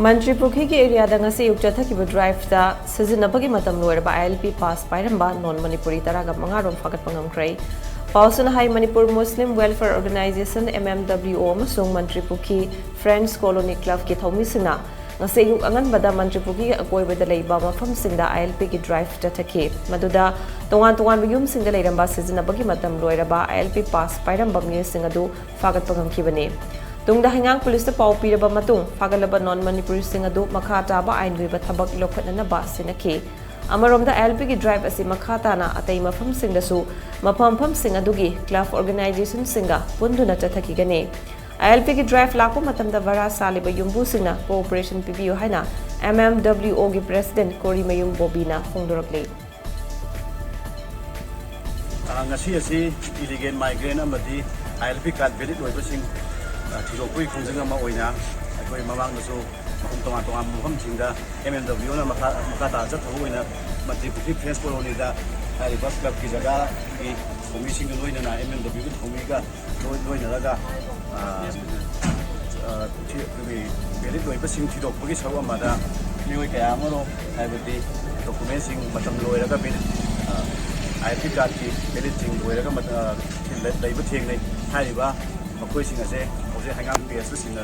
Manipuri ki area da ngasi yukcha thakiba drive da sizinabagi matam Loiraba Ilp pass Pairamba non-Manipuri taraga mangarom Phagatkhre. Pausana Hai Manipur Muslim Welfare Organization MMWO amasung Manipuri Friends Colony Club ki thaumisina ngasi yuk angan bada Manipuri akoibada leiba mafam singda Ilp ki drive da thaki maduda tongan yum singda leiramba sizinabagi matam Loiraba Ilp pass Pairamba mi singadu Phagatkhre kibani. Tungda hingang pulis na pau piraba matung Phagalaba non-Manipuri singadu makata ba ain riba thabak ilokhat na ba sinaki amaromda LP ki drive asi makata na atay mafam singdasu mapam singadugi club organization singa punduna chathaki gani LP ki drive lapo matamda vara saliba yumbu singna cooperation PBU haina MMWO ki president Kori Mayung Bobina fongdorakle ngasi asi illegal migrant amadi LP card valid loibasing Tirokui Kunjanga Oina, I Mamang so Tonga Mumsinga, MMW, Makata, Zatuina, Manipuri Friends Colony, I bus club Kizaga, commission the Loina, MMW, Omega, Loinaga, very loibasing Tirokui Sawamada, New Amaro, I would be documenting Matam Loiraga, I think that the editing Loiraga, labor thing, Hariba, of course, in a say, of the hang up PS in the